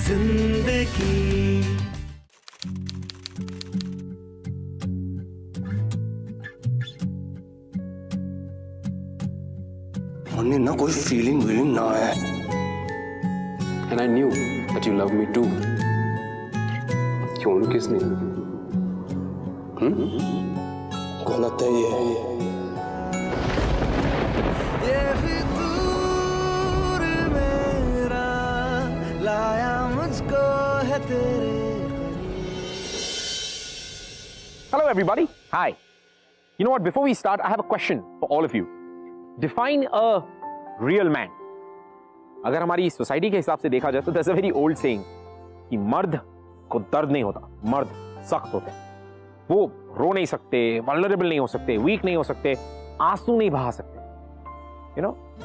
जिंदगी। मन्ने ना कोई फीलिंग वीलिंग ना है। And I knew that you love me too. You want to kiss me? गलत है ये। ये फितूर मेरा लाया मुझको है तेरे करीब। Hello everybody. Hi. You know what? Before we start, I have a question for all of you. Define a real man. अगर हमारी सोसाइटी के हिसाब से देखा जाए तो there's a very old saying कि मर्द को दर्द नहीं होता, मर्द सख्त होते हैं। वो रो नहीं सकते, वल्नरेबल नहीं हो सकते, वीक नहीं हो सकते, आंसू नहीं बहा सकते,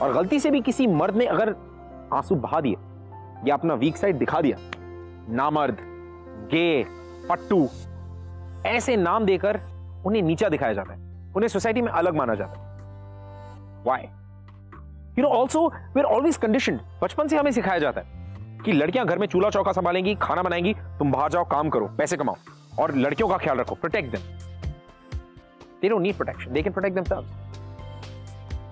और गलती से भी किसी मर्द ने अगर आंसू बहा दिए या अपना वीक साइड दिखा दिया, नामर्द, गे, पट्टू, ऐसे नाम देकर उन्हें नीचा दिखाया जाता है, उन्हें सोसाइटी में अलग माना जाता है। Why? Also we're always conditioned. बचपन से हमें सिखाया जाता है कि लड़कियां घर में चूल्हा चौका संभालेंगी, खाना बनाएंगी, तुम बाहर जाओ, काम करो, पैसे कमाओ, और लड़कियों का ख्याल रखो, protect them. They don't need protection, they can protect themselves.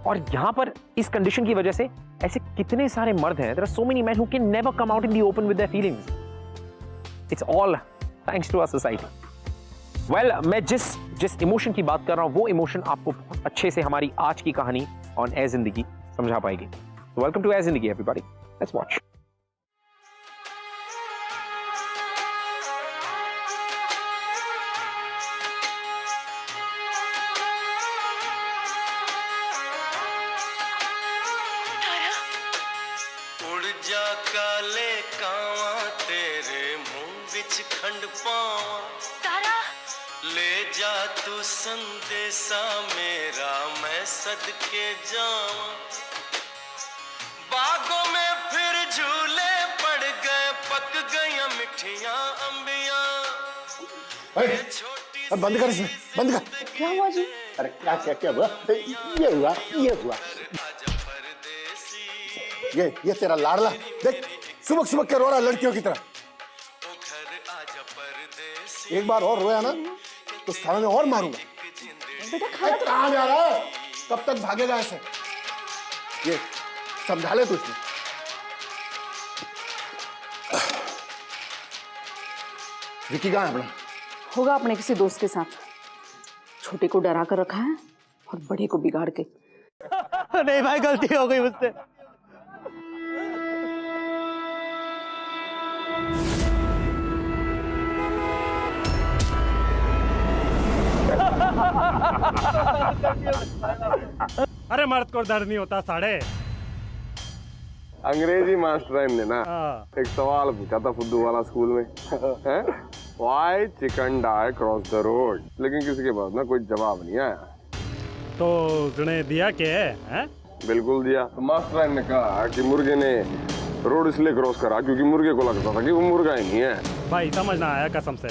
और यहां पर इस कंडीशन की वजह से ऐसे कितने सारे मर्द हैं, there are so many men who can never come out in the open with their feelings. It's all thanks to our society. Well, मैं जिस इमोशन की बात कर रहा हूं वो इमोशन आपको बहुत अच्छे से हमारी आज की कहानी ऑन ए जिंदगी समझा पाएगी। So welcome to ए जिंदगी everybody. Let's watch. उड़ जा काले कावा तेरे मुंह विच खंड पावा, तारा ले जा तू संदेशा मेरा मैं सदके जावा। बागों में फिर झूले पड़ गए, पक गई मिठियां अंबियां। छोटी बंद कर इसमें, बंद कर। क्या हुआ जी? अरे क्या हुआ? ये हुआ। ये तेरा लाडला देख सुबह सुबह के रो रहा लड़कियों की तरह। एक बार और रोया ना तो साले में और मारूंगा। बेटा खाना तो कहाँ जा रहा है? कब तक भागेगा ऐसे? ये समझा ले तू इसमें। विकी कहाँ है अपना? होगा अपने किसी दोस्त के साथ। छोटे को डरा कर रखा है और बड़े को बिगाड़ के। नहीं भाई, गलती हो गई मुझसे। अरे मर्द को दर्द नहीं होता साढ़े। अंग्रेजी मास्टर ने ना एक सवाल पूछा था फुद्दू वाला स्कूल में, Why chicken die cross the road? लेकिन किसी के पास ना कोई जवाब नहीं आया। तो उसने दिया क्या है? बिल्कुल दिया। तो मास्टर ने कहा कि मुर्गे ने रोड इसलिए क्रॉस करा क्योंकि मुर्गे को लगता था कि वो मुर्गा ही नहीं है। भाई समझ ना आया कसम से।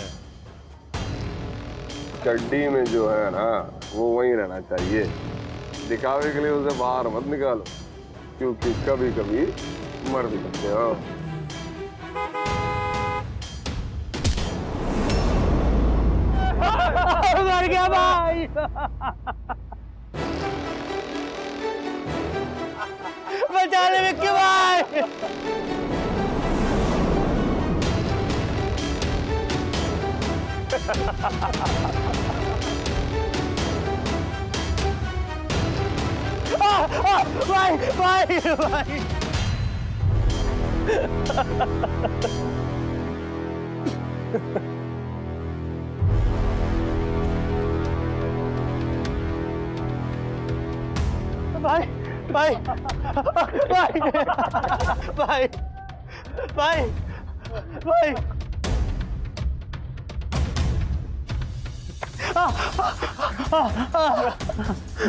चड्डी में जो है ना वो वहीं रहना चाहिए, दिखावे के लिए उसे बाहर मत निकालो, क्योंकि कभी कभी मर भी सकते हो। मर गया भाई। बचा ले विक्की भाई। भाई भाई भाई। भाई भाई भाई भाई भाई भाई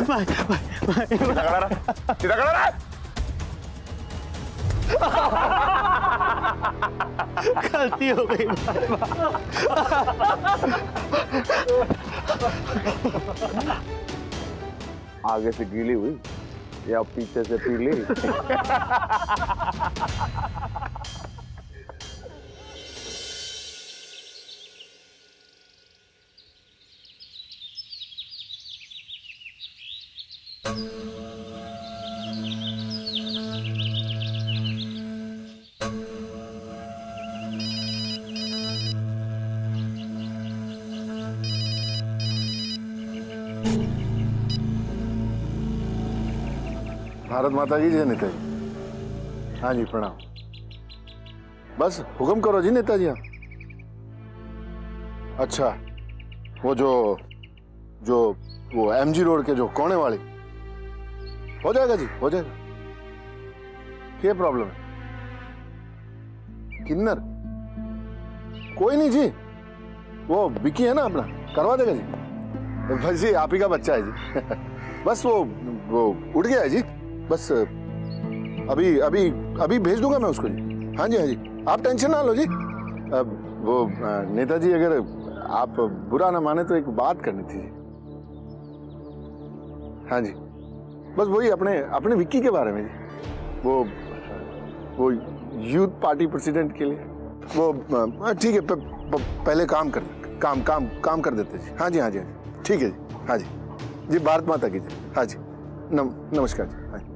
भाई भाई सीधा खड़ा रहा। गलती हो गई आगे से गीली हुई या पीछे से पीली? भारत माता की जय नेताजी। हाँ जी प्रणाम। बस हुक्म करो जी नेताजी आप। अच्छा वो जो वो एमजी रोड के जो कोने वाले, हो जाएगा जी, हो जाएगा। क्या प्रॉब्लम है? किन्नर कोई नहीं जी, वो विकी है ना अपना, करवा देगा जी। बस जी आप ही का बच्चा है जी। बस वो उठ गया है जी। बस अभी अभी अभी भेज दूंगा मैं उसको जी। हाँ जी हाँ जी, आप टेंशन ना लो जी। वो नेताजी अगर आप बुरा ना माने तो एक बात करनी थी जी। हाँ जी, बस वही अपने विक्की के बारे में जी। वो यूथ पार्टी प्रेसिडेंट के लिए वो ठीक है, पहले काम कर देते जी। हाँ जी हाँ जी हाँ जी, ठीक है जी। हाँ जी जी, भारत माता की जय। हाँ जी नमस्कार जी। हाँ जी।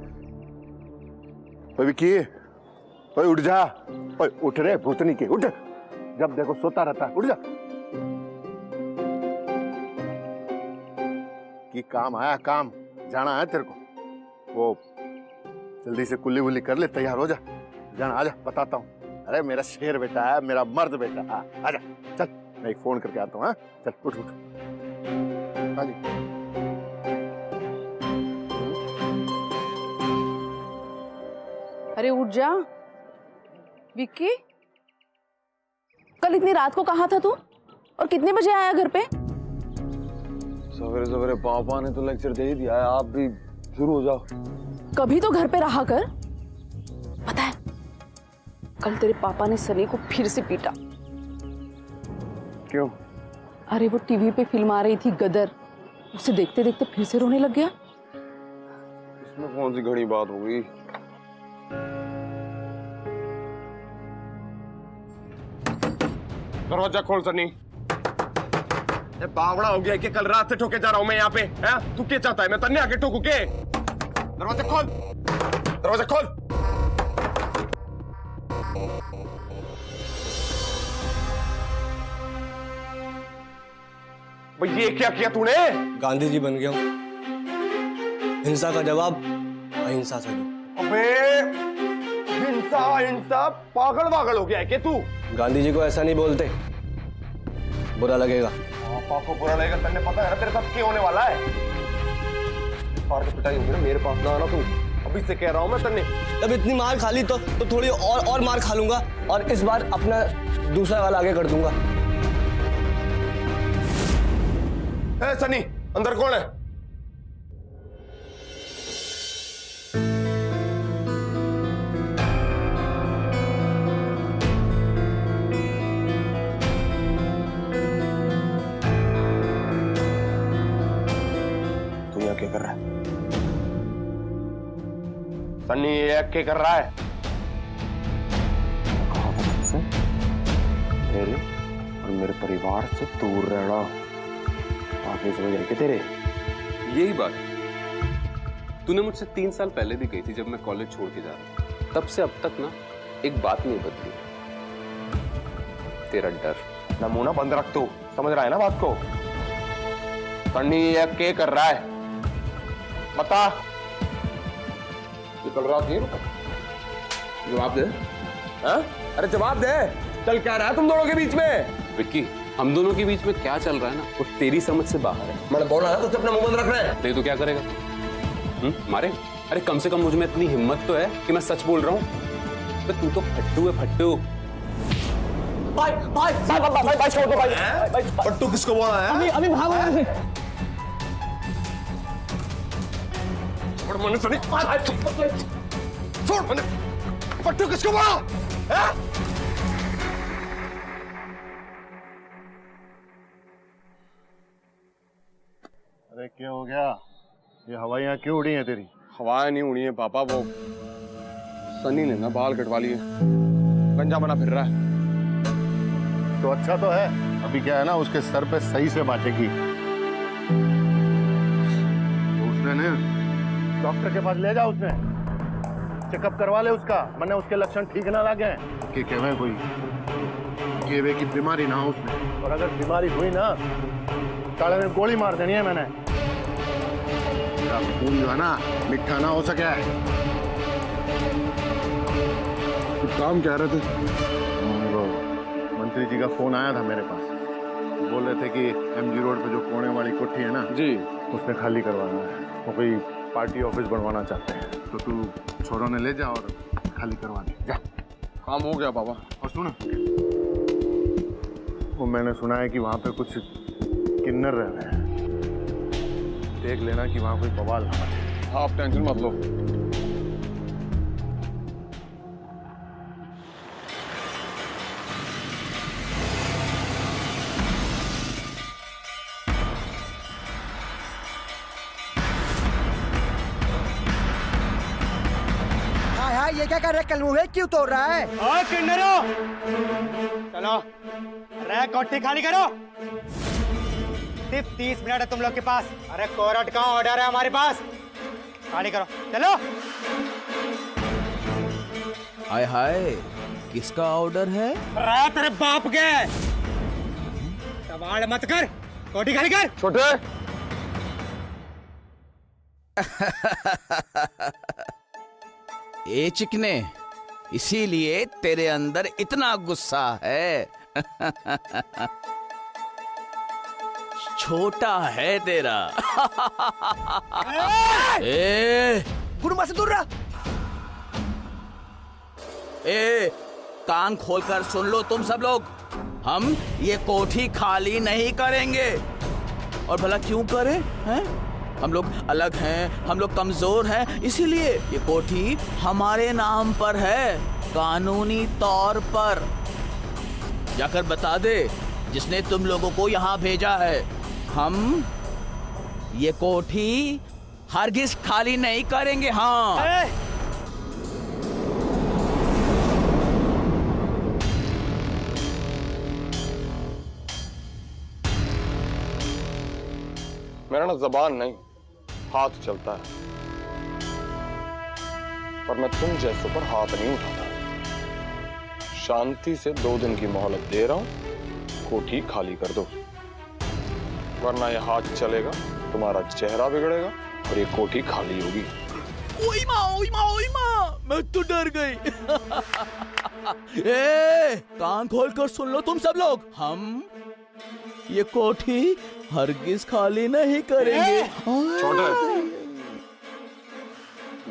विक्की, ओए उठ जा, ओए उठ रे भूतनी के, उठ। जब देखो सोता रहता, उठ जा। कि काम आया, काम जाना है तेरे को। वो जल्दी से कुल्ली वुल्ली कर ले, तैयार हो जा। जाना, आजा बताता हूँ। अरे मेरा शेर बेटा है, मेरा मर्द बेटा। आजा चल, मैं एक फोन करके आता हूँ। हाँ चल उठ उठ। हाँ जी अरे उठ जा विक्की, कल इतनी रात को कहाँ था तू और कितने बजे आया घर पे? सवेरे सवेरे पापा ने तो लेक्चर दे ही दिया है, आप भी शुरू हो जाओ। कभी तो घर पे रहा कर। पता है कल तेरे पापा ने सनी को फिर से पीटा। क्यों? अरे वो टीवी पे फिल्म आ रही थी गदर, उसे देखते देखते फिर से रोने लग गया। इसमें कौन सी घड़ी बात हो गई? दरवाजा खोल सनी। बावड़ा हो गया कि कल रात से ठोके जा रहा हूं मैं यहाँ पे। है? तू क्या चाहता है मैं तन्ने आके ठोकू के? दरवाजा खोल, दरवाजा खोल। भाई ये क्या किया तूने? गांधी जी बन गया हूं। हिंसा का जवाब अहिंसा से दो। अबे हिंसा पागल वागल हो गया है क्या तू? गांधी जी को ऐसा नहीं बोलते, बुरा लगेगा। पापा को बुरा लगेगा, तन्ने पता है ना तेरे साथ क्या होने वाला है? और तो पिटाई होगी ना, मेरे पास ना आना तू। अभी से कह रहा हूं मैं तन्ने। तब इतनी मार खा ली तो थोड़ी और मार खा लूंगा, और इस बार अपना दूसरा वाला आगे कर दूंगा। सनी अंदर कौन है? तू यहाँ क्या कर रहा है? सनी ये क्या कर रहा है? कहा था तुझसे मेरे और मेरे परिवार से दूर रहना। आगे समझ आए क्या तेरे? यही बात तूने मुझसे 3 साल पहले भी कही थी जब मैं कॉलेज छोड़ के जा रहा था। तब से अब तक ना एक बात नहीं बदली, तेरा डर। नमूना बंद रख तू, समझ रहा है ना बात को? सन्नी ये क्या कर रहा है बता। ये कल रात नहीं रुका? जवाब दे। हाँ? अरे जवाब दे, चल क्या रहा है तुम दोनों के बीच में? विक्की, हम दोनों के बीच में क्या चल रहा है ना वो तेरी समझ से बाहर है। मैंने बोला ना तो अपना मुंह बंद रख रहा है। नहीं तो क्या करेगा? मारे? अरे कम से कम मुझ में इतनी हिम्मत तो है कि मैं सच बोल रहा हूँ। तू तो फट्टू है, फट्टू। भाई भाई भाई भाई भाई भाई छोड़ दो भाई। पट्टू किसको बोला है? अभी भागो यहाँ से। और मैंने सनी छोड़, मैंने पट्टू किसको बोला? अरे क्या हो गया? ये हवाइयाँ क्यों उड़ी हैं तेरी? हवाएं नहीं उड़ी है पापा, वो सनी ने ना बाल कटवा लिए, गंजा बना फिर रहा है। तो अच्छा तो है, अभी क्या है ना उसके सर पे सही से बातें की। तो उसने डॉक्टर के पास ले जा, उसने चेकअप करवा ले उसका, मैंने उसके लक्षण ठीक ना लगे कि कहवे कोई केवे की बीमारी ना हो उसमें, और अगर बीमारी हुई ना साले में गोली मार देनी है मैंने। खून जो है ना मिठा ना हो सके। कुछ काम कह रहे थे? वो मंत्री जी का फोन आया था मेरे पास, बोल रहे थे कि एमजी रोड पे जो कोने वाली कोठी है ना जी, उसमें खाली करवाना है, वो कोई पार्टी ऑफिस बनवाना चाहते हैं, तो तू छोरों ने ले जा और खाली करवा दे जा। काम हो गया बाबा। और सुन, वो मैंने सुना है कि वहां पे कुछ किन्नर रह रहे हैं, देख लेना कि वहां कोई बवाल ना मचे। आप टेंशन मत लो। हाँ, ये क्या कर रहे, कलमुहे क्यों तोड़ रहा है? और किन्नरो चलो रैक कोठी खाली करो। सिर्फ 30 मिनट है तुम लोग के पास। अरे कोर्ट का ऑर्डर है हमारे पास, खाली करो चलो। हाय हाय, किसका ऑर्डर है? अरे तेरे बाप के, सवाल मत कर, कोठी खाली कर। छोटे ए चिकने, इसीलिए तेरे अंदर इतना गुस्सा है। छोटा है तेरा। ए गुरुमा से दूर रहा। ए कान खोलकर सुन लो तुम सब लोग, हम ये कोठी खाली नहीं करेंगे। और भला क्यों करें? हैं? हम लोग अलग हैं, हम लोग कमजोर हैं, इसीलिए ये कोठी हमारे नाम पर है, कानूनी तौर पर। जाकर बता दे जिसने तुम लोगों को यहाँ भेजा है, हम ये कोठी हरगिज खाली नहीं करेंगे। हाँ मेरा ना जबान नहीं हाथ चलता है, पर मैं तुम जैसों पर हाथ नहीं उठाता। शांति से 2 दिन की मोहलत दे रहा हूं, कोठी खाली कर दो, वरना ये हाथ चलेगा, तुम्हारा चेहरा बिगड़ेगा और ये कोठी खाली होगी। ओई माँ, ओई माँ, ओई माँ, मैं तो डर गई। ए, कान खोल कर सुन लो तुम सब लोग, हम ये कोठी हरगिज खाली नहीं करेंगे। छोटे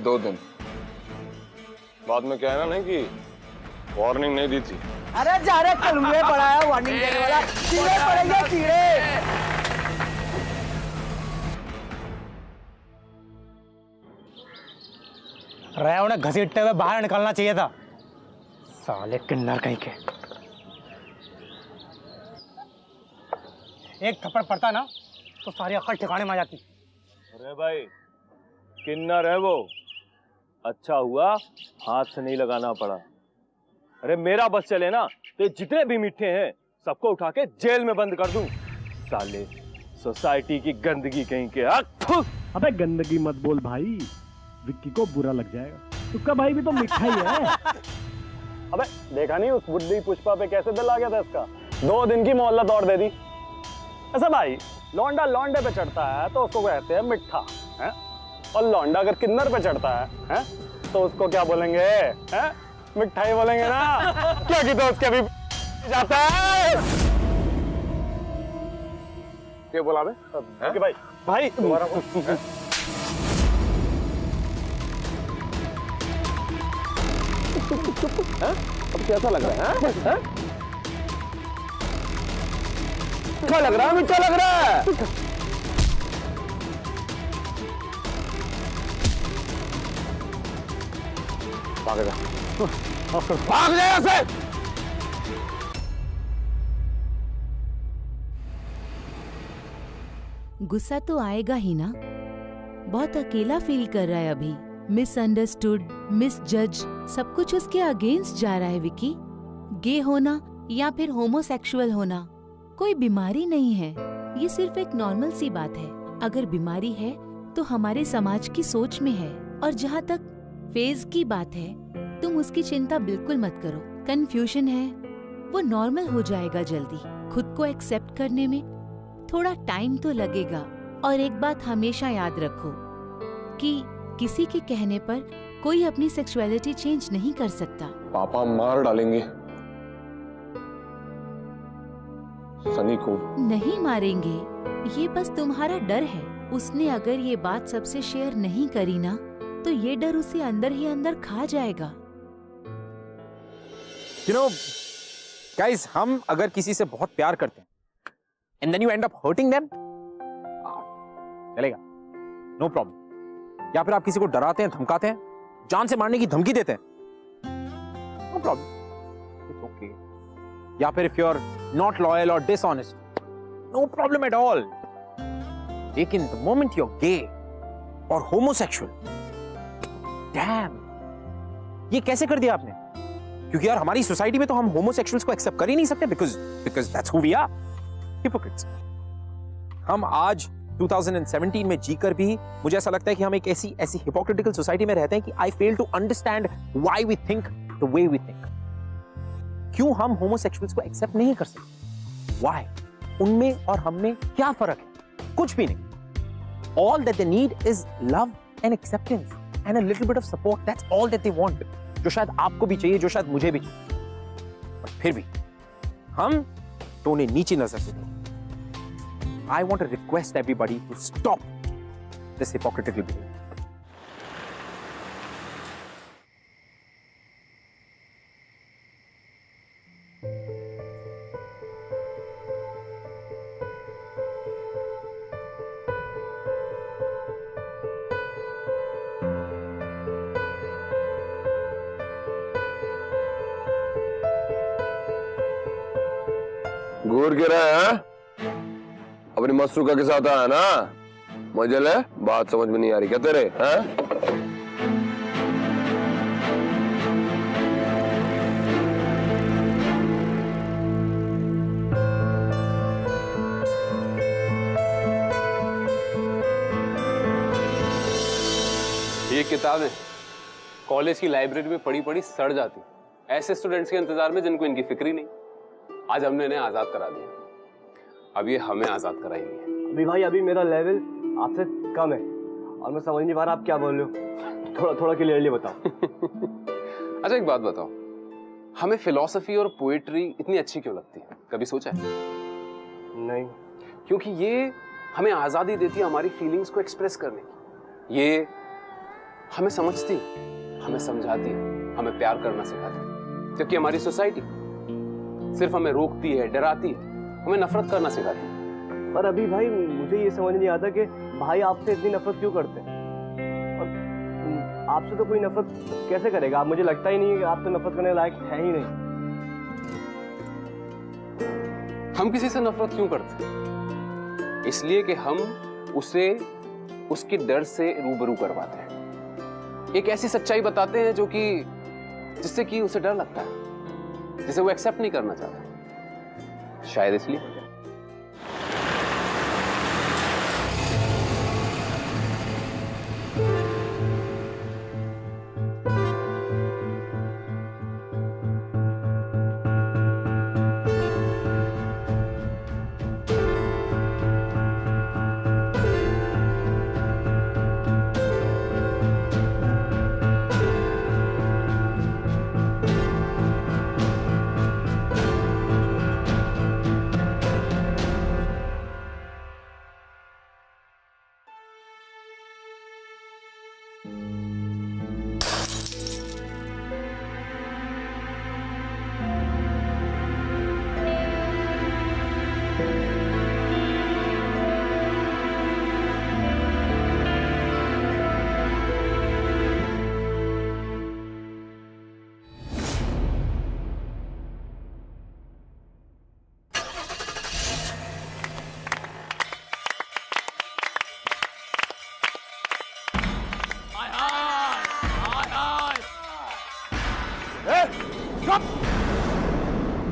2 दिन बाद में क्या है ना, नहीं कि वार्निंग नहीं दी थी। अरे जा रहे कलमुहे पड़ा है वार्निंग देने वाला, कीड़े पड़ेंगे कीड़े। रहे उन्हें घसीटते हुए बाहर निकलना चाहिए था, साले किन्नर कहीं के। एक थप्पड़ पड़ता ना तो सारी अक्ल ठिकाने में आ जाती। अरे भाई किन्नर है वो, अच्छा हुआ हाथ से नहीं लगाना पड़ा। अरे मेरा बस चले ना तो जितने भी मीठे हैं सबको उठा के जेल में बंद कर दूं। साले सोसाइटी की गंदगी कहीं के। अबे गंदगी मत बोल भाई, विक्की को बुरा लग जाएगा। उसका भाई भी तो मिठा ही है। अबे देखा नहीं उस बुड्ढी पुष्पा पे कैसे दिल आ गया था इसका, 2 दिन की मोहलत और दे दी। ऐसा भाई लौंडा लौंडे पे चढ़ता है तो उसको कहते हैं मिठा है, और लौंडा अगर किन्नर पे चढ़ता है तो उसको क्या बोलेंगे? हैं? मिठाई बोलेंगे ना। क्योंकि तो उसके भी जाता है। क्या बोला बे? कि भाई भाई तुम्हारा अब कैसा लग रहा है? क्या लग रहा है? मीठा लग रहा है। भाग जा, भाग जा यहाँ से। गुस्सा तो आएगा ही ना, बहुत अकेला फील कर रहा है अभी, मिसअंडरस्टूड, मिसजज, सब कुछ उसके अगेंस्ट जा रहा है विकी। गे होना या फिर होमोसेक्सुअल होना कोई बीमारी नहीं है, ये सिर्फ एक नॉर्मल सी बात है। अगर बीमारी है तो हमारे समाज की सोच में है। और जहाँ तक फेज की बात है, तुम उसकी चिंता बिल्कुल मत करो। कंफ्यूजन है, वो नॉर्मल हो जाएगा जल्दी। खुद को एक्सेप्ट करने में थोड़ा टाइम तो लगेगा। और एक बात हमेशा याद रखो कि किसी के कहने पर कोई अपनी सेक्सुअलिटी चेंज नहीं कर सकता। पापा मार डालेंगे सनी को। नहीं मारेंगे, ये बस तुम्हारा डर है। उसने अगर ये बात सबसे शेयर नहीं करी ना, तो ये डर उसे अंदर ही अंदर खा जाएगा। You know, guys, हम अगर किसी से बहुत प्यार करते हैं and then you end up hurting them, चलेगा, no problem। या फिर आप किसी को डराते हैं, धमकाते हैं, जान से मारने की धमकी देते हैं, no problem, it's okay। या फिर if you're not loyal or dishonest, no problem at all। लेकिन the moment you're gay or homosexual, damn, ये कैसे कर दिया आपने? क्योंकि यार हमारी सोसाइटी में तो हम होमोसेक्सुअल्स को एक्सेप्ट कर ही नहीं सकते, because that's who we are, hypocrites. हम आज 2017 में जीकर भी मुझे ऐसा लगता है कि हम एक ऐसी हिपोक्रिटिकल सोसाइटी में रहते हैं कि I fail to understand why we think the way we think. क्यों हम होमोसेक्सुअल्स को एक्सेप्ट नहीं कर सकते? व्हाई? उनमें और हम में क्या फर्क है? कुछ भी नहीं। All that they need is love and acceptance and a little bit of support. That's all that they want, जो शायद आपको भी चाहिए, जो शायद मुझे भी चाहिए। और फिर भी हम तो उन्हें नीची नजर से देखते। I want to request everybody to stop this hypocritical behavior. घूर के रहा है अपनी मसरूका के साथ आया ना, मजे ले। बात समझ में नहीं आ रही क्या तेरे? हैं? ये किताबें कॉलेज की लाइब्रेरी में पढ़ी पढ़ी सड़ जाती, ऐसे स्टूडेंट्स के इंतजार में जिनको इनकी फिक्र ही नहीं। आज हमने इन्हें आजाद करा दिया, अब ये हमें आजाद कराएंगे। अभी भाई, अभी मेरा लेवल आपसे कम है और मैं समझ नहीं पा रहा आप क्या बोल रहे हो। थोड़ा क्लियरली बताओ। अच्छा एक बात बताओ, हमें फिलॉसफी और पोएट्री इतनी अच्छी क्यों लगती है? कभी सोचा है? नहीं। क्योंकि ये हमें आजादी देती है हमारी फीलिंग्स को एक्सप्रेस करने की। ये हमें समझती है, हमें समझाती है, हमें प्यार करना सिखाती है। जबकि हमारी सोसाइटी सिर्फ हमें रोकती है, डराती है, हमें नफरत करना सिखाती है। पर अभी भाई मुझे ये समझ नहीं आता कि भाई आपसे इतनी नफरत क्यों करते हैं? और आपसे तो कोई नफरत कैसे करेगा? आप, मुझे लगता ही नहीं है कि आप तो नफरत करने लायक है ही नहीं। हम किसी से नफरत क्यों करते हैं? इसलिए कि हम उसे उसके डर से रूबरू करवाते हैं, एक ऐसी सच्चाई बताते हैं जो कि जिससे कि उसे डर लगता है, जिसे वो एक्सेप्ट नहीं करना चाहता, शायद इसलिए।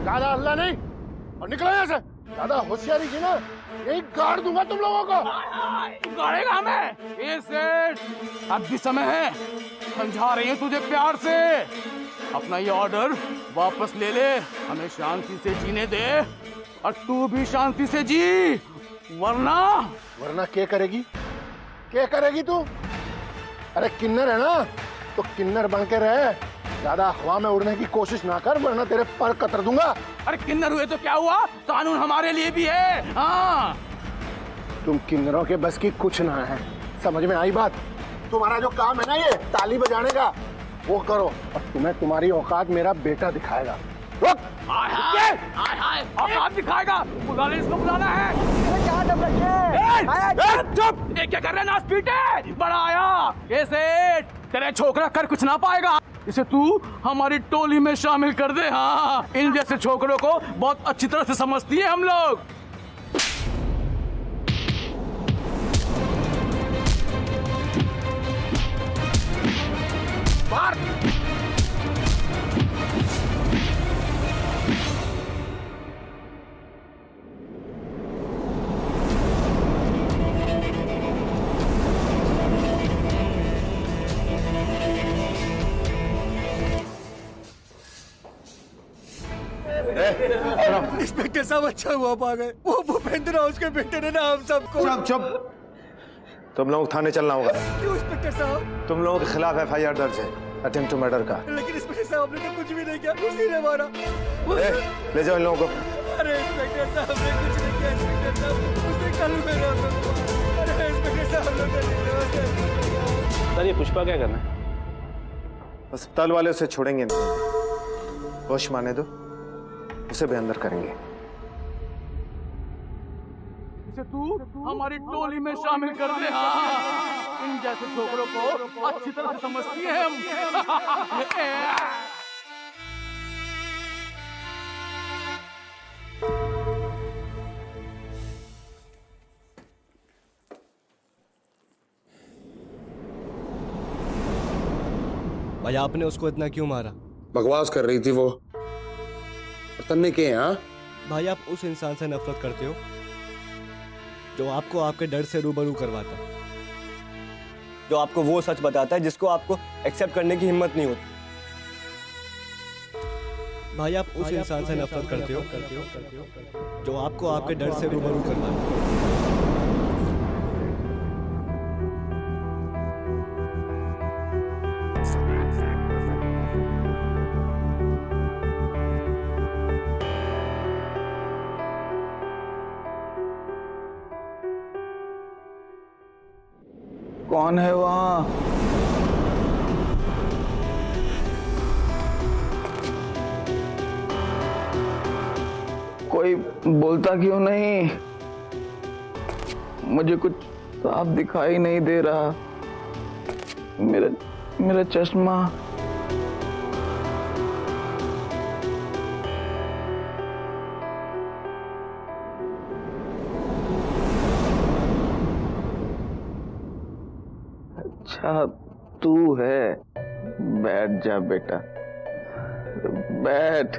ज्यादा हल्ला नहीं और निकलो यहाँ से। ज्यादा होशियारी की ना यही गाड़ दूंगा तुम लोगों को। गाड़ेगा हमें? ए सेठ, अब भी समय है, समझा रही हूँ तुझे प्यार से। अपना ये ऑर्डर वापस ले ले, हमें शांति से जीने दे और तू भी शांति से जी, वरना क्या करेगी? क्या करेगी तू? अरे किन्नर है ना, तो किन्नर बन के रहे, ज्यादा हवा में उड़ने की कोशिश ना कर, वरना तेरे पर कतर दूंगा। अरे किन्नर हुए तो क्या हुआ, कानून हमारे लिए भी है। हाँ, तुम किन्नरों के बस की कुछ ना है, समझ में आई बात? तुम्हारा जो काम है ना ये ताली बजाने का, वो करो और तुम्हें तुम्हारी औकात मेरा बेटा दिखाएगा। रुक! औकात दिखाएगा? बुला ले, इसको बुलाना है। चुप! ये क्या कर रहे हैं, नाच पीटे? बड़ा आया। ये सेठ, तेरे छोकरा कर कुछ ना पाएगा, इसे तू हमारी टोली में शामिल कर दे। हाँ, इन जैसे छोकरों को बहुत अच्छी तरह से समझती है हम लोग। बाहर! इंस्पेक्टर साहब अच्छा हुआ पा गए, वो भूपेंद्र हाउस के बेटे ने ना हम सबको। चुप! तुम लोग थाने चलना होगा। क्यों इंस्पेक्टर साहब? तुम लोगों के खिलाफ FIR दर्ज है, अटेम्प्ट टू मर्डर का। लेकिन इंस्पेक्टर साहब ने तो कुछ भी नहीं किया, उसी ने मारा। ले जाओ इन लोगों को। अरे इंस्पेक्टर साहब ने कुछ नहीं किया, इंस्पेक्टर साहब उसे कल मेरा। अरे इंस्पेक्टर साहब ने सर, ये पुष्पा क्या करना है? अस्पताल वाले उसे छोड़ेंगे नहीं, होश माने दो, उसे भी अंदर करेंगे। इसे तू हमारी टोली में शामिल कर दे। हाँ, इन जैसे छोकरों को अच्छी तरह से समझती है हम। भाई आपने उसको इतना क्यों मारा? बकवास कर रही थी वो, तन्ने के हैं। हाँ भाई, आप उस इंसान से नफरत करते हो जो आपको आपके डर से रूबरू करवाता है, जो आपको वो सच बताता है जिसको आपको एक्सेप्ट करने की हिम्मत नहीं होती। भाई, आप उस इंसान से नफरत करते हो जो आपको आपके डर से रूबरू करवाता है। कौन है वहाँ? कोई बोलता क्यों नहीं? मुझे कुछ साफ दिखाई नहीं दे रहा। मेरा चश्मा। अच्छा तू है, बैठ जा बेटा, बैठ।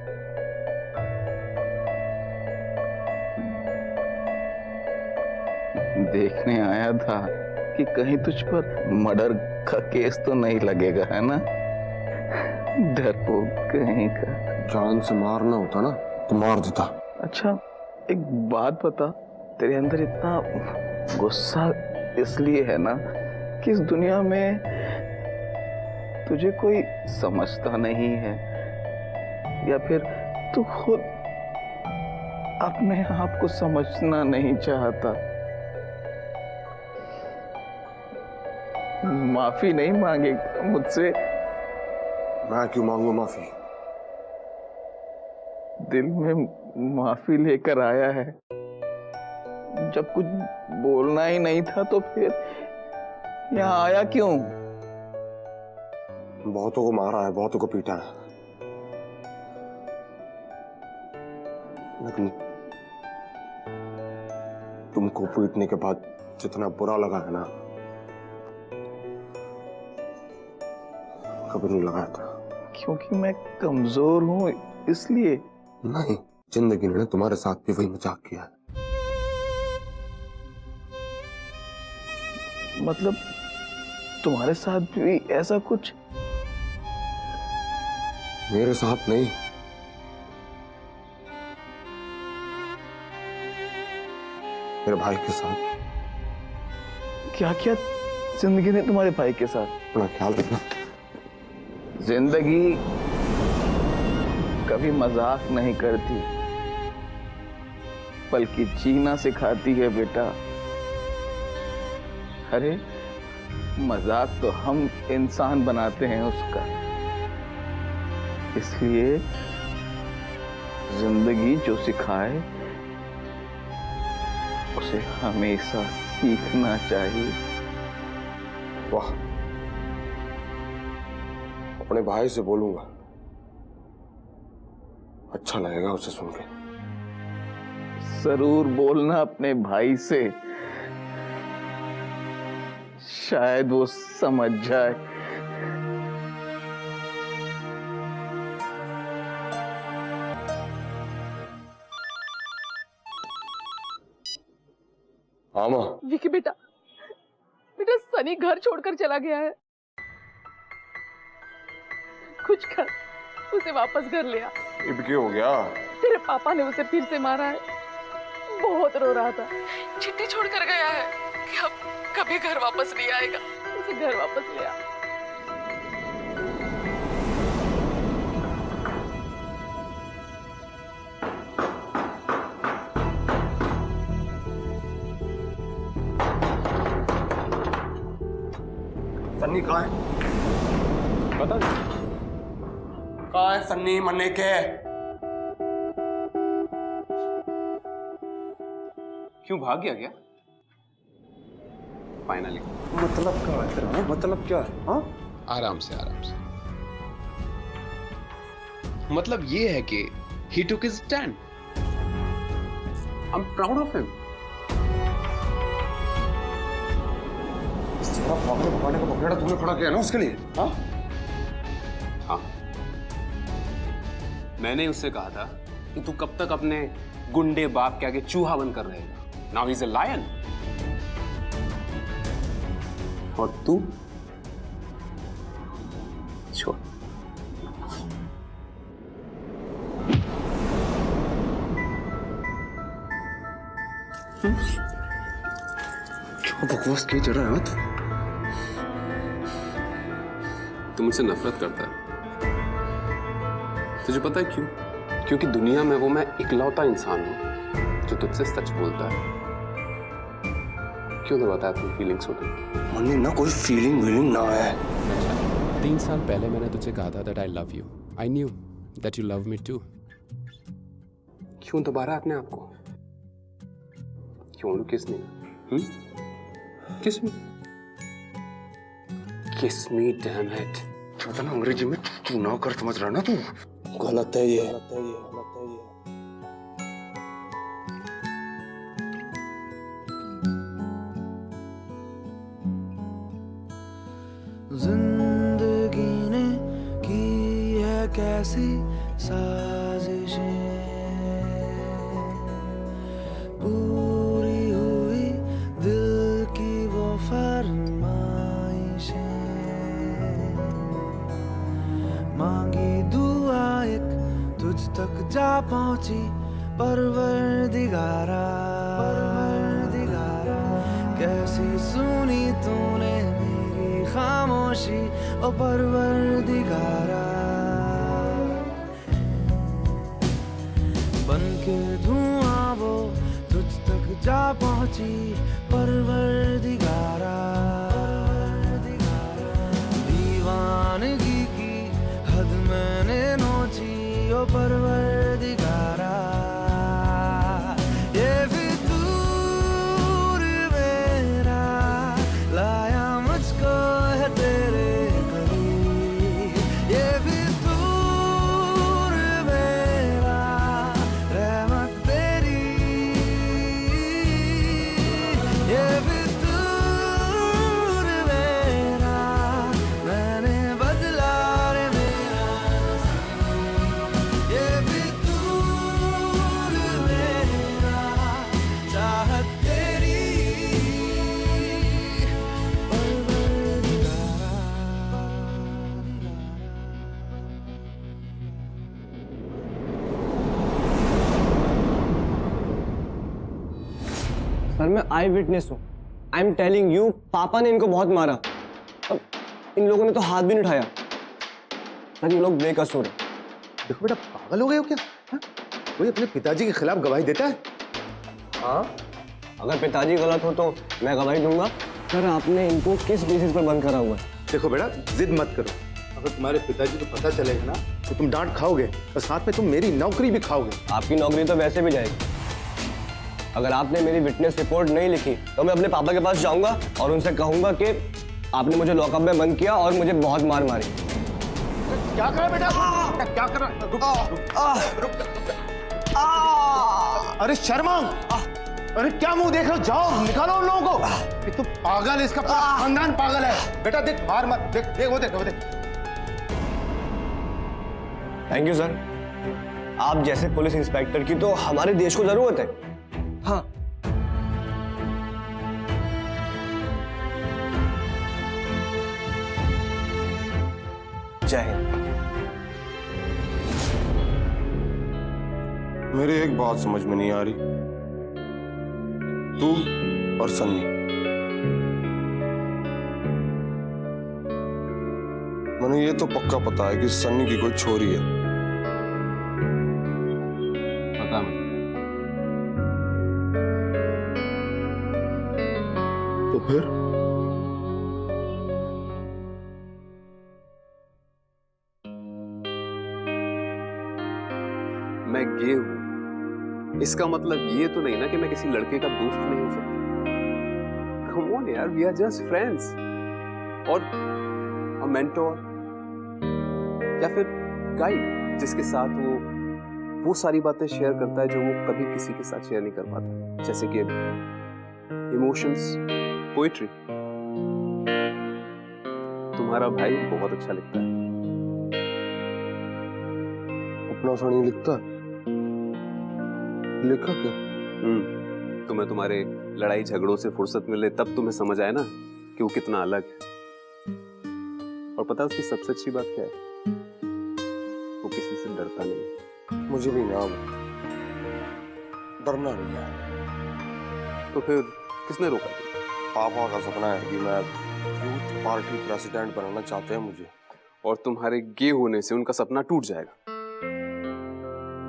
देखने आया था कि कहीं तुझ पर मर्डर का केस तो नहीं लगेगा, है ना? डरपोक कहीं का। जान से मारना होता ना तो मार देता। अच्छा एक बात बता, तेरे अंदर इतना गुस्सा इसलिए है ना कि इस दुनिया में तुझे कोई समझता नहीं है, या फिर तू खुद अपने आप को समझना नहीं चाहता? माफी नहीं मांगेगा मुझसे? मैं क्यों मांगू माफी? दिल में माफी लेकर आया है। जब कुछ बोलना ही नहीं था तो फिर यहाँ आया क्यों? बहुतों को मारा है, बहुतों को पीटा है, लेकिन तुमको पीटने के बाद जितना बुरा लगा है ना, कभी नहीं लगाया था। क्योंकि मैं कमजोर हूँ इसलिए? नहीं, जिंदगी ने तुम्हारे साथ भी वही मजाक किया है। मतलब तुम्हारे साथ भी ऐसा कुछ? मेरे साथ नहीं, मेरे भाई के साथ। क्या क्या जिंदगी ने तुम्हारे भाई के साथ? अपना ख्याल रखना। जिंदगी कभी मजाक नहीं करती, बल्कि जीना सिखाती है बेटा। अरे मजाक तो हम इंसान बनाते हैं उसका, इसलिए जिंदगी जो सिखाए उसे हमेशा सीखना चाहिए। वाह, अपने भाई से बोलूंगा, अच्छा लगेगा उसे सुन के। जरूर बोलना अपने भाई से, शायद वो समझ जाए। हाँ माँ। विकी बेटा, बेटा सनी घर छोड़कर चला गया है। कुछ कर, उसे वापस घर ले आ। अब क्या हो गया? तेरे पापा ने उसे फिर से मारा है। बहुत रो रहा था, चिट्ठी छोड़कर गया है कि अब कभी घर वापस नहीं आएगा। उसे घर वापस ले आ। सन्नी कहाँ है? पता नहीं कहाँ है सन्नी मन्ने के? क्यों भाग गया क्या? फाइनली। मतलब क्या है तेरा? मतलब क्या है? हाँ? आराम से आराम से। मतलब ये है कि he took his stand. I'm proud of him. तेरा पागल भगवान का पकड़ा तूने खड़ा किया ना उसके लिए? हाँ? हाँ। मैंने उससे कहा था कि तू कब तक अपने गुंडे बाप के आगे चूहा बनकर रहेगा। Now he's a lion. और तू छोड़। क्या बकवास किए जा रहा है तू? तू मुझसे नफरत करता है। तुझे पता है क्यों? क्योंकि दुनिया में वो मैं इकलौता इंसान हूं जो तुझसे सच बोलता है। क्यों तो बता अपनी फीलिंग्स होती? मन्नी ना कोई फीलिंग वीलिंग ना है। 3 साल पहले मैंने तुझसे कहा था that I love you. I knew that you love me too. क्यों दबारा अपने आप को? क्यों किस नहीं? किस में? Kiss me, damn it. पता ना अंग्रेजी में तू ना कर समझ रहा ना तू? गलत है ये। जिंदगी ने की है कैसी साजिशें, पूरी हुई दिल की वो फरमाइशें, मांगी दुआ एक तुझ तक जा पहुंची परवरदिगारा, परवरदिगारा। कैसी सुनी तूने मेरी खामोशी ओ परवरदिगारा। बनके धुआं वो तुझ तक जा पहुंची परवरदिगारा। दीवानगी की हद मैंने नोची ओ परवरदिगारा। ये फितूर मेरा लाया मुझको है तेरे करीब। ये फितूर मेरा रहमत तेरी। ये फितूर मेरा मैंने बदला रे मेरा। ये सर मैं आई विटनेस हूँ। आई एम टेलिंग यू, पापा ने इनको बहुत मारा। अब इन लोगों ने तो हाथ भी नहीं उठाया। सर ये लोग बेकसूर है। देखो बेटा, पागल हो गए हो क्या? हा? कोई अपने पिताजी के खिलाफ गवाही देता है? हाँ, अगर पिताजी गलत हो तो मैं गवाही दूंगा। सर आपने इनको किस बेसिस पर बंद करा हुआ है? देखो बेटा, जिद मत करो। अगर तुम्हारे पिताजी को पता चलेगा ना तो तुम डांट खाओगे और साथ में तुम मेरी नौकरी भी खाओगे। आपकी नौकरी तो वैसे भी जाएगी। अगर आपने मेरी विटनेस रिपोर्ट नहीं लिखी तो मैं अपने पापा के पास जाऊंगा और उनसे कहूंगा कि आपने मुझे लॉकअप में बंद किया और मुझे बहुत मार मारी। क्या कर रहा है बेटा? क्या कर रहा है? अरे शर्मा, अरे क्या मुंह देख रहे हो? जाओ निकालो उन लोगों को। ये तो पागल है, इसका पूरा खानदान पागल है। बेटा देख, मार मत, देख देख वो देख वो देख। Thank you sir. आप जैसे पुलिस इंस्पेक्टर की तो हमारे देश को जरूरत है। हाँ, जय हिंद। मेरे एक बात समझ में नहीं आ रही, तू और सन्नी, मैंने ये तो पक्का पता है कि सन्नी की कोई छोरी है। पता नहीं। तो फिर मैं गे हूं, इसका मतलब ये तो नहीं ना कि मैं किसी लड़के का दोस्त नहीं हो सकता। Come on यार, we are just friends। और a mentor या फिर गाइड जिसके साथ वो सारी बातें शेयर करता है जो वो कभी किसी के साथ शेयर नहीं कर पाता, जैसे कि इमोशंस, पोएट्री। तुम्हारा भाई बहुत अच्छा लिखता है। अपना सा नहीं लिखता, लिखा क्या? तुम्हें तुम्हारे लड़ाई झगड़ों से फुर्सत मिले तब तुम्हें समझ आए ना कि वो कितना अलग है। और पता है उसकी सबसे अच्छी बात क्या है? वो किसी से डरता नहीं। मुझे भी ना डरना नहीं है। तो फिर किसने रोका? पापा का सपना है कि मैं यूथ पार्टी प्रेसिडेंट बनाना चाहते हैं मुझे। और तुम्हारे गे होने से उनका सपना टूट जाएगा।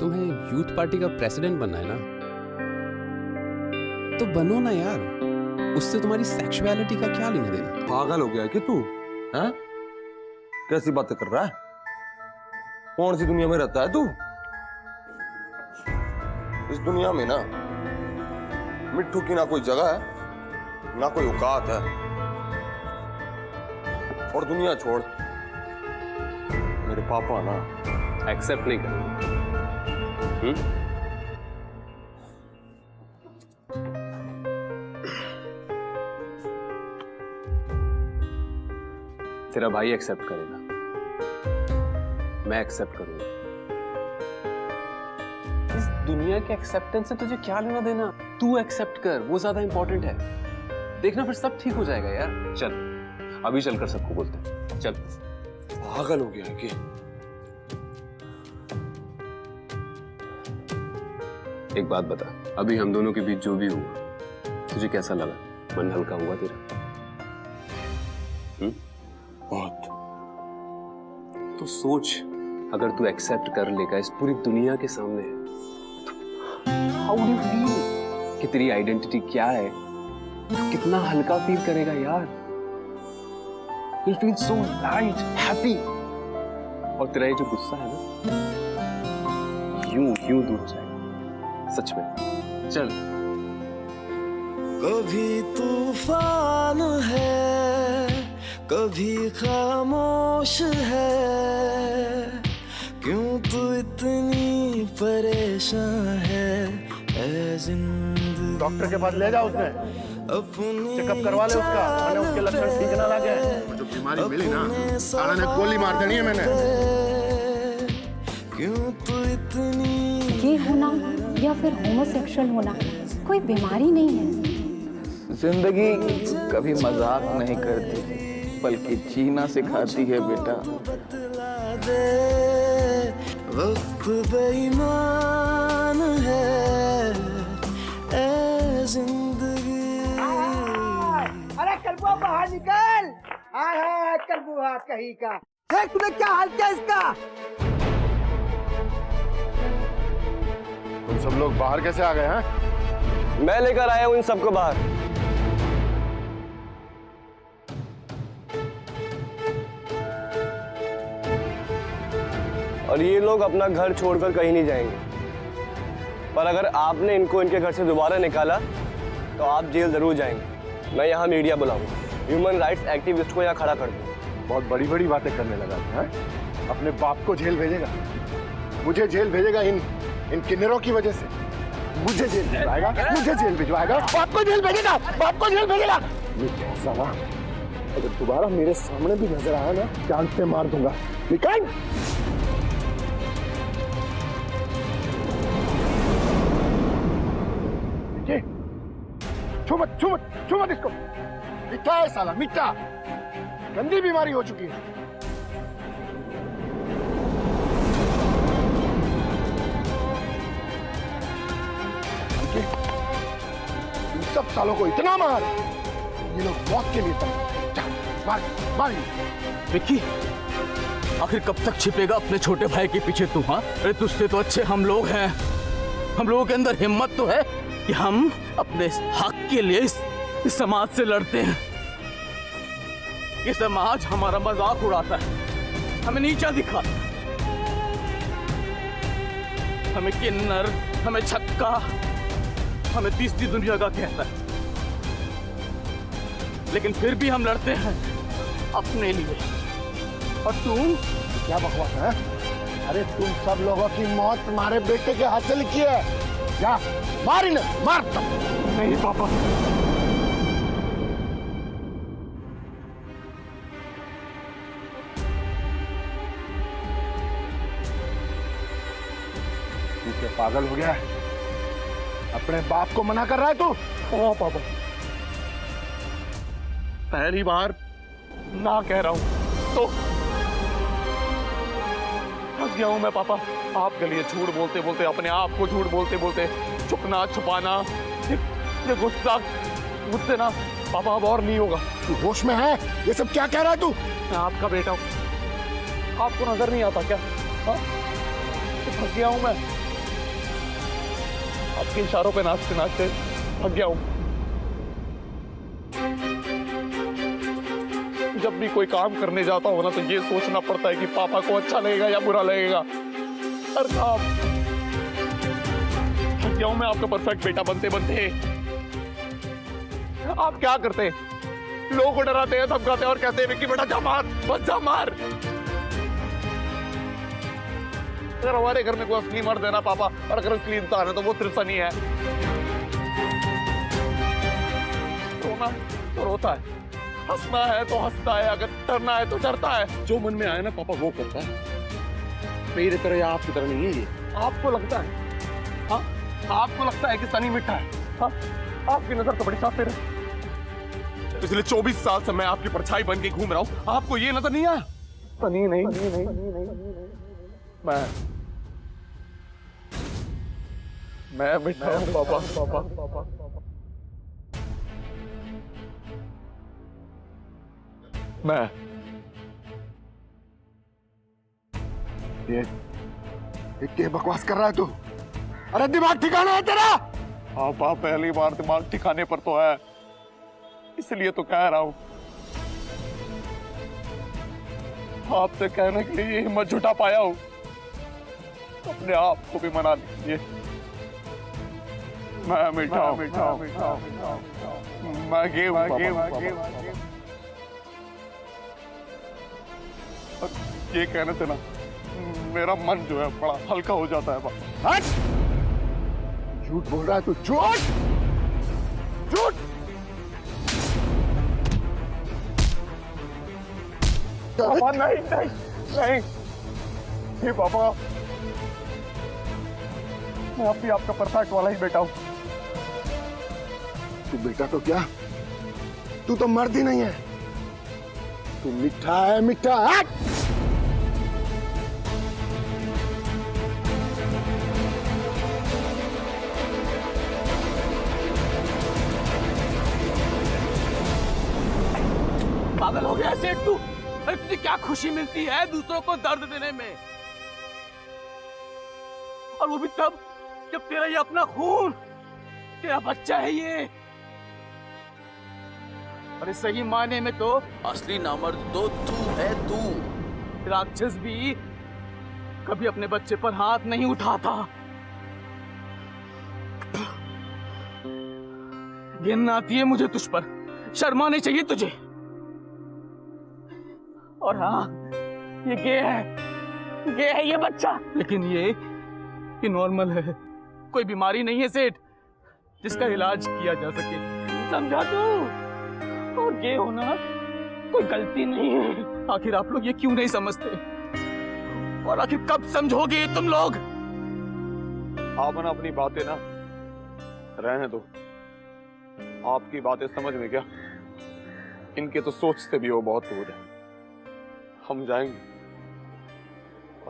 तुम्हें यूथ पार्टी का प्रेसिडेंट बनना है ना, तो बनो ना यार। उससे तुम्हारी सेक्सुअलिटी का क्या लेना देना? पागल हो गया है कि तू? हैं? कैसी बातें कर रहा है? कौन सी दुनिया में रहता है तू? इस दुनिया में ना मिट्ठू की ना कोई जगह है ना कोई औकात है। और दुनिया छोड़, मेरे पापा ना एक्सेप्ट नहीं करेंगे। तेरा भाई एक्सेप्ट करेगा, मैं एक्सेप्ट करूंगा। इस दुनिया के एक्सेप्टेंस से तुझे क्या लेना देना? तू एक्सेप्ट कर, वो ज्यादा इंपॉर्टेंट है। देखना फिर सब ठीक हो जाएगा यार। चल अभी चलकर सबको बोलते हैं। चल। पागल हो गया है कि? एक बात बता, अभी हम दोनों के बीच जो भी हुआ तुझे कैसा लगा? मन हल्का हुआ तेरा? बहुत। तो सोच, अगर तू एक्सेप्ट कर लेगा इस पूरी दुनिया के सामने, हाउ डू यू फील कि तेरी आइडेंटिटी क्या है? तो कितना हल्का फील करेगा यार। You'll feel so light, happy। और तेरा ये जो गुस्सा है ना, यूं दूर जाएगा सच में। चल। कभी तूफान है, कभी खामोश है, क्यों तू इतनी परेशान है ऐ जिंदगी। डॉक्टर के पास ले जाओ, उसमें चेकअप करवा ले उसका, मैंने उसके लक्षण ठीक ना लगे। जो बीमारी मिली ना, साला ने गोली मार देनी है मैंने। क्यों तू इतनी ये होना या फिर होमोसेक्सुअल होना कोई बीमारी नहीं है। जिंदगी कभी मजाक नहीं करती बल्कि जीना सिखाती है बेटा। वक्त बेईमान है ऐ जिंदगी। निकल। हाय हाय आजकल बुआ कहीं का। देख तूने क्या हाल किया इसका। तुम सब लोग बाहर कैसे आ गए हैं? मैं लेकर आया हूं इन सबको बाहर। और ये लोग अपना घर छोड़कर कहीं नहीं जाएंगे। पर अगर आपने इनको इनके घर से दोबारा निकाला तो आप जेल जरूर जाएंगे। मैं यहाँ मीडिया बुलाऊंगा, ह्यूमन राइट्स एक्टिविस्ट को यहाँ खड़ा कर दूंगा। बहुत बड़ी बड़ी बातें करने लगा है? अपने बाप को जेल भेजेगा, मुझे जेल भेजेगा इन किन्नरों की वजह से। मुझे जेल भिजवाएगा, मुझे जेल भिजवाएगा, बाप को जेल भेजेगा, बाप को जेल भेजेगा। साला अगर दोबारा मेरे सामने भी नजर आया ना, जान पे मार दूंगा। निकल। छू मत इसको। मिठा है साला, मिठा। गंदी बीमारी हो चुकी है। इन सब सालों को इतना मार, ये लोग मौत के लिए मार। विक्की, आखिर कब तक छिपेगा अपने छोटे भाई के पीछे तू? हाँ, अरे तुझसे तो अच्छे हम लोग हैं। हम लोगों के अंदर हिम्मत तो है कि हम अपने हक के लिए इस समाज से लड़ते हैं। ये समाज हमारा मजाक उड़ाता है, हमें नीचा दिखाता है, हमें किन्नर, हमें छक्का, हमें तीसरी दुनिया का कहता है। लेकिन फिर भी हम लड़ते हैं अपने लिए। और तुम क्या बकवास है? अरे तुम सब लोगों की मौत तुम्हारे बेटे के हाथ से लिखी है। क्या मार इन्हें, मार। नहीं पापा, तू क्या पागल हो गया है? अपने बाप को मना कर रहा है तू? हाँ पापा, पहली बार ना कह रहा हूं तो थक गया हूं मैं पापा। आपके लिए झूठ बोलते बोलते, अपने आप को झूठ बोलते बोलते, छुपना छुपाना, ये गुस्सा मुझसे ना पापा अब और नहीं होगा। तू होश में है? ये सब क्या कह रहा है तू? मैं आपका बेटा हूं, आपको नजर नहीं आता क्या? हाँ? तो थक गया हूं मैं, आपके इशारों पे नाचते नाचते थक गया हूं। जब भी कोई काम करने जाता हूं ना तो ये सोचना पड़ता है कि पापा को अच्छा लगेगा या बुरा लगेगा। हर काम थक गया हूं मैं आपका परफेक्ट बेटा बनते बनते। आप क्या करते हैं? लोगों को डराते हैं, धमकाते हैं और कहते हैं विक्की बेटा जा मार, बस जा मार। अगर हमारे घर में कोई असली मर्द है ना पापा, और अगर असली इंसान है तो वो सिर्फ सनी है। रोना तो रोता है, हंसना है तो हंसता है, अगर डरना है तो डरता है। जो मन में आए ना पापा वो करता है। मेरी तरह या आपकी तरह नहीं है ये। आपको लगता है, हाँ आपको लगता है कि सनी मिठा है? हाँ, आपकी नजर तो बड़ी साफ है। पिछले 24 साल से मैं आपकी परछाई बन के घूम रहा हूँ, आपको ये नजर नहीं आया? सनी नहीं, मैं मिठा हूँ पापा, पापा। मैं ये बकवास कर रहा है तू? अरे दिमाग ठिकाना है तेरा? पापा पहली बार दिमाग ठिकाने पर तो है, इसलिए तो कह रहा हूं। आपसे कहने के लिए हिम्मत जुटा पाया हूं, अपने आप को भी मना लीजिए। मैं मिठा हूं, मैं गेहूं। ये कहने से ना मेरा मन जो है बड़ा हल्का हो जाता है पापा। हट! झूठ बोल रहा है तू, झूठ! पापा नहीं पापा, मैं अब भी आपका परफेक्ट वाला ही बेटा हूं। तू बेटा तो क्या, तू तो मर्द ही नहीं है। तू मिठा है, मिठा। हट! पागल हो गया सेठ तू? अरे तुझे क्या खुशी मिलती है दूसरों को दर्द देने में? और वो भी तब जब तेरा ये अपना खून, तेरा बच्चा है ये। अरे सही मायने में तो असली नामर्द तो तू है, तू। राक्षस भी कभी अपने बच्चे पर हाथ नहीं उठाता। घिन आती है मुझे तुझ पर, शर्म आनी चाहिए तुझे। और हाँ, ये गे है ये बच्चा, लेकिन ये नॉर्मल है, कोई बीमारी नहीं है सेठ जिसका इलाज किया जा सके, समझा तू? और गे होना कोई गलती नहीं है। आखिर आप लोग ये क्यों नहीं समझते? और आखिर कब समझोगे तुम लोग? आप ना अपनी बातें ना रहने दो, आपकी बातें समझ में क्या, इनके तो सोच से भी वो बहुत दूर है। हम जाएंगे,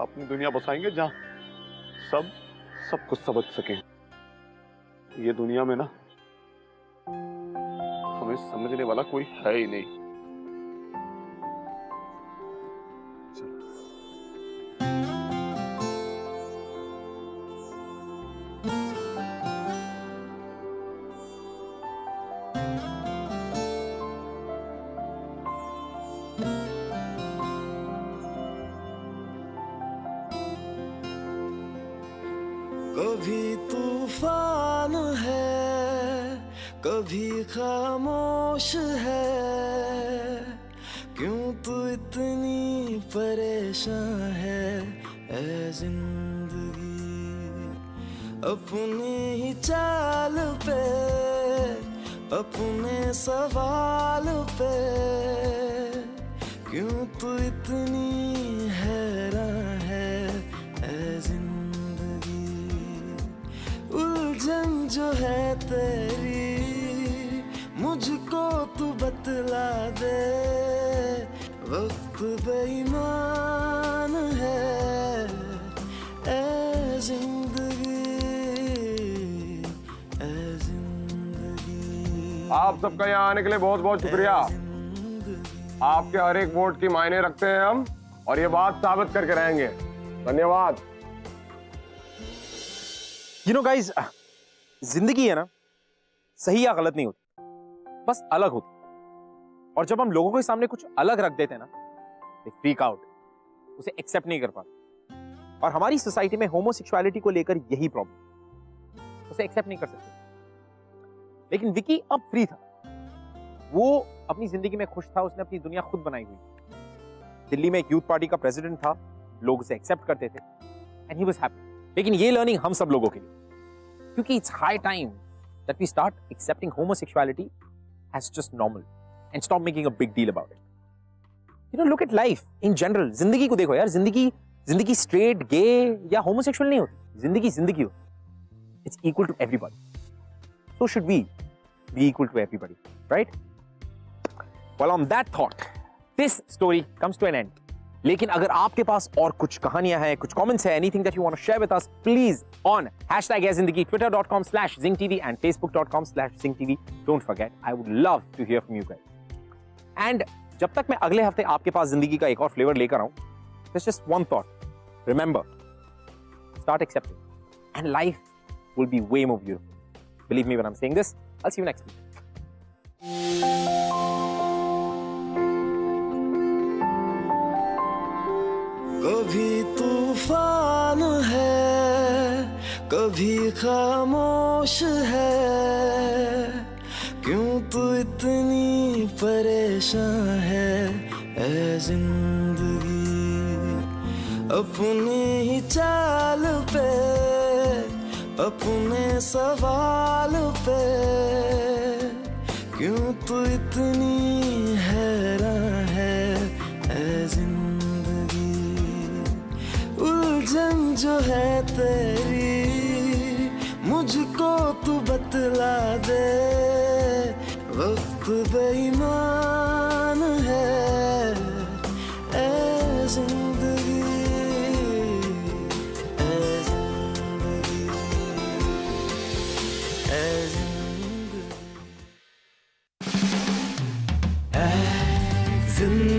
अपनी दुनिया बसाएंगे जहां सब कुछ समझ सकें। ये दुनिया में ना हमें समझने वाला कोई है ही नहीं। कभी तूफान है, कभी खामोश है, क्यों तू इतनी परेशान है ऐ जिंदगी? अपनी ही चाल पे, अपने सवाल पे, क्यों तू इतनी हैरान है ऐ जिंदगी? उलझन जो है तेरी मुझको तू बतला दे, वक्त बेईमान है ऐ जिंदगी, ऐ जिंदगी। आप सबका यहाँ आने के लिए बहुत बहुत शुक्रिया। आपके हर एक वोट की मायने रखते हैं हम, और ये बात साबित करके रहेंगे। धन्यवाद। You know guys, जिंदगी है ना, सही या गलत नहीं होती, बस अलग होती। और जब हम लोगों के सामने कुछ अलग रख देते हैं ना, they freak out, उसे एक्सेप्ट नहीं कर पाते। और हमारी सोसाइटी में होमोसेक्सुअलिटी को लेकर यही प्रॉब्लम, उसे एक्सेप्ट नहीं कर सकते। लेकिन विकी अब फ्री था, वो अपनी जिंदगी में खुश था, उसने अपनी दुनिया खुद बनाई हुई। दिल्ली में एक यूथ पार्टी का प्रेसिडेंट था, लोग उसे एक्सेप्ट करते थे, एंड ही वाज हैप्पी। लेकिन ये लर्निंग हम सब लोगों के लिए, क्योंकि it's high time that we start accepting homosexuality as just normal and stop making a big deal about it. You know, look at life in general. जिंदगी को देखो यार, जिंदगी स्ट्रेट, गे या होमोसेक्सुअल नहीं होती, जिंदगी होती। It's equal to everybody, so should we be equal to everybody, right? Well, on that thought this story comes to an end. लेकिन अगर आपके पास और कुछ कहानियां हैं, कुछ कमेंट्स हैं, anything that you want to share with us, please on #zindagi, twitter.com/zingtv and facebook.com/zingtv. Don't forget, I would love to hear from you guys. And जब तक मैं अगले हफ्ते आपके पास जिंदगी का एक और फ्लेवर लेकर आऊं, there's just one thought. Remember, start accepting, and life will be way more beautiful. Believe me when I'm saying this. I'll see you next week. कभी तूफान है, कभी खामोश है, क्यों तू इतनी परेशान है ऐ जिंदगी? अपनी ही चाल पे, अपने सवाल पे, क्यों तू इतनी हैरान है ऐ जिंदगी? उलझन जो है तेरी मुझको तू बतला दे, वक्त बेईमान है ऐ जिंदगी, ऐ जिंदगी, ऐ जिंदगी, ऐ जिंदगी